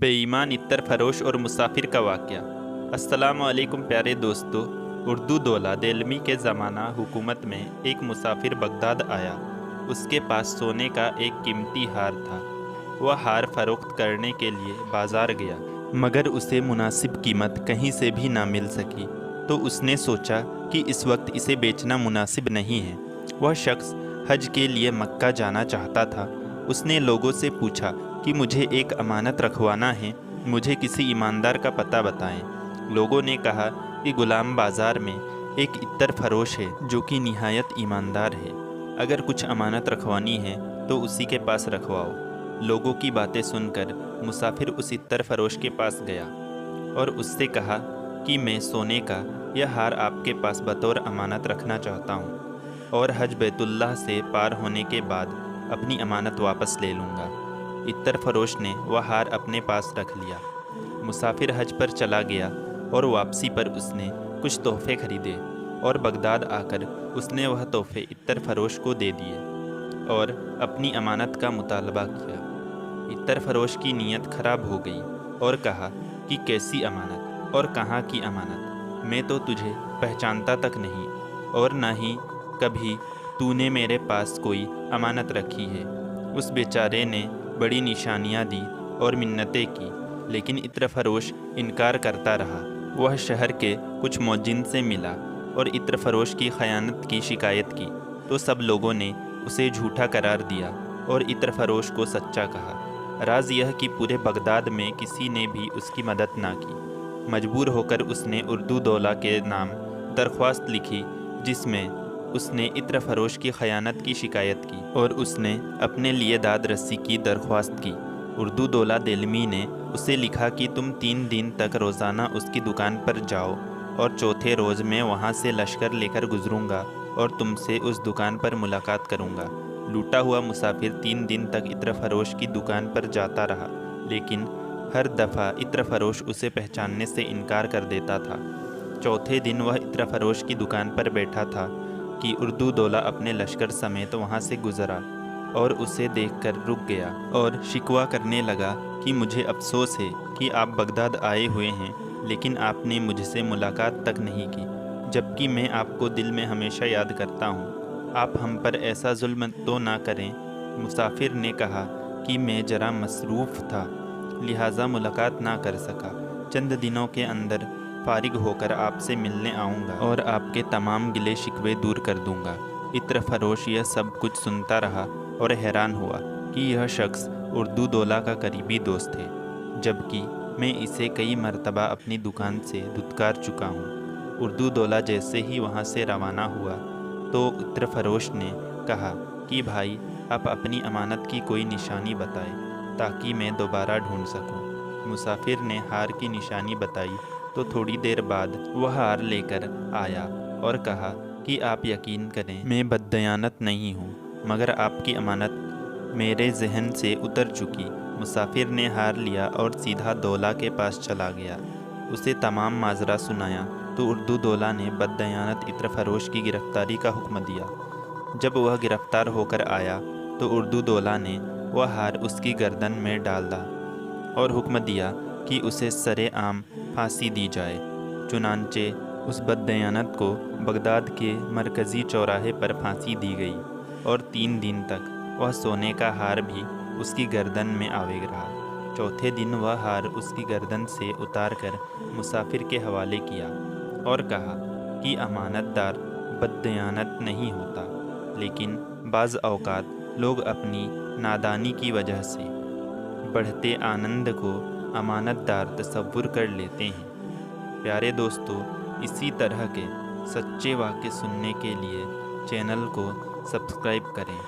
बेईमान इत्तर फरोश और मुसाफिर का वाक़या। अस्सलामु अलैकुम प्यारे दोस्तों। उर्दू दौला देलमी के ज़माना हुकूमत में एक मुसाफिर बगदाद आया। उसके पास सोने का एक कीमती हार था। वह हार फ़रोख्त करने के लिए बाज़ार गया, मगर उसे मुनासिब कीमत कहीं से भी ना मिल सकी। तो उसने सोचा कि इस वक्त इसे बेचना मुनासिब नहीं है। वह शख्स हज के लिए मक्का जाना चाहता था। उसने लोगों से पूछा कि मुझे एक अमानत रखवाना है, मुझे किसी ईमानदार का पता बताएं। लोगों ने कहा कि गुलाम बाज़ार में एक इत्तर फरोश है जो कि निहायत ईमानदार है। अगर कुछ अमानत रखवानी है तो उसी के पास रखवाओ। लोगों की बातें सुनकर मुसाफिर उस इत्तर फरोश के पास गया और उससे कहा कि मैं सोने का यह हार आपके पास बतौर अमानत रखना चाहता हूँ और हज बैतुल्लाह से पार होने के बाद अपनी अमानत वापस ले लूँगा। इत्तर फरोश ने वह हार अपने पास रख लिया। मुसाफिर हज पर चला गया और वापसी पर उसने कुछ तोहफे खरीदे और बगदाद आकर उसने वह तोहफे इत्तर फरोश को दे दिए और अपनी अमानत का मुतालबा किया। इत्तर फरोश की नीयत खराब हो गई और कहा कि कैसी अमानत और कहाँ की अमानत, मैं तो तुझे पहचानता तक नहीं और न ही कभी तूने मेरे पास कोई अमानत रखी है। उस बेचारे ने बड़ी निशानियां दी और मिन्नतें की, लेकिन इत्र फरोश इनकार करता रहा। वह शहर के कुछ मौजिन से मिला और इत्र फरोश की खयानत की शिकायत की तो सब लोगों ने उसे झूठा करार दिया और इत्र फरोश को सच्चा कहा। राज यह कि पूरे बगदाद में किसी ने भी उसकी मदद ना की। मजबूर होकर उसने उर्दू दौला के नाम दरख्वास्त लिखी, जिसमें उसने इत्र फरोश की खयानत की शिकायत की और उसने अपने लिए दाद रस्सी की दरख्वास्त की। उर्दू दौला देलमी ने उसे लिखा कि तुम 3 दिन तक रोज़ाना उसकी दुकान पर जाओ और चौथे रोज़ मैं वहाँ से लश्कर लेकर गुजरूँगा और तुमसे उस दुकान पर मुलाकात करूँगा। लूटा हुआ मुसाफिर 3 दिन तक इत्र फरोश की दुकान पर जाता रहा, लेकिन हर दफ़ा इत्र फरोश उसे पहचानने से इनकार कर देता था। चौथे दिन वह इत्र फरोश की दुकान पर बैठा था कि उर्दू दौला अपने लश्कर समेत वहाँ से गुजरा और उसे देखकर रुक गया और शिकवा करने लगा कि मुझे अफसोस है कि आप बगदाद आए हुए हैं, लेकिन आपने मुझसे मुलाकात तक नहीं की, जबकि मैं आपको दिल में हमेशा याद करता हूँ। आप हम पर ऐसा जुल्म तो ना करें। मुसाफिर ने कहा कि मैं ज़रा मसरूफ़ था, लिहाजा मुलाकात ना कर सका। चंद दिनों के अंदर फारिग होकर आपसे मिलने आऊँगा और आपके तमाम गिले शिकवे दूर कर दूँगा। इत्र फरोश यह सब कुछ सुनता रहा और हैरान हुआ कि यह शख्स उर्दू दौला का करीबी दोस्त है, जबकि मैं इसे कई मरतबा अपनी दुकान से धुतकार चुका हूँ। उर्दू दौला जैसे ही वहाँ से रवाना हुआ तो इत्र फरोश ने कहा कि भाई, आप अपनी अमानत की कोई निशानी बताएं ताकि मैं दोबारा ढूंढ सकूं। मुसाफिर ने हार की निशानी बताई तो थोड़ी देर बाद वह हार लेकर आया और कहा कि आप यकीन करें, मैं बद्दयानत नहीं हूँ, मगर आपकी अमानत मेरे जहन से उतर चुकी। मुसाफिर ने हार लिया और सीधा दौला के पास चला गया। उसे तमाम माजरा सुनाया तो उर्दू दौला ने बद्दयानत इत्र फरोश की गिरफ्तारी का हुक्म दिया। जब वह गिरफ्तार होकर आया तो उर्दू दौला ने वह हार उसकी गर्दन में डाला और हुक्म दिया कि उसे सरे आम फांसी दी जाए। चुनांचे उस बद्दयानत को बगदाद के मरकज़ी चौराहे पर फांसी दी गई और 3 दिन तक वह सोने का हार भी उसकी गर्दन में आवेग रहा। चौथे दिन वह हार उसकी गर्दन से उतार कर मुसाफिर के हवाले किया और कहा कि अमानतदार बद्दयानत नहीं होता, लेकिन बाज़ औक़ात लोग अपनी नादानी की वजह से बढ़ते आनंद को अमानतदार तसव्वुर कर लेते हैं। प्यारे दोस्तों, इसी तरह के सच्चे वाक़े सुनने के लिए चैनल को सब्सक्राइब करें।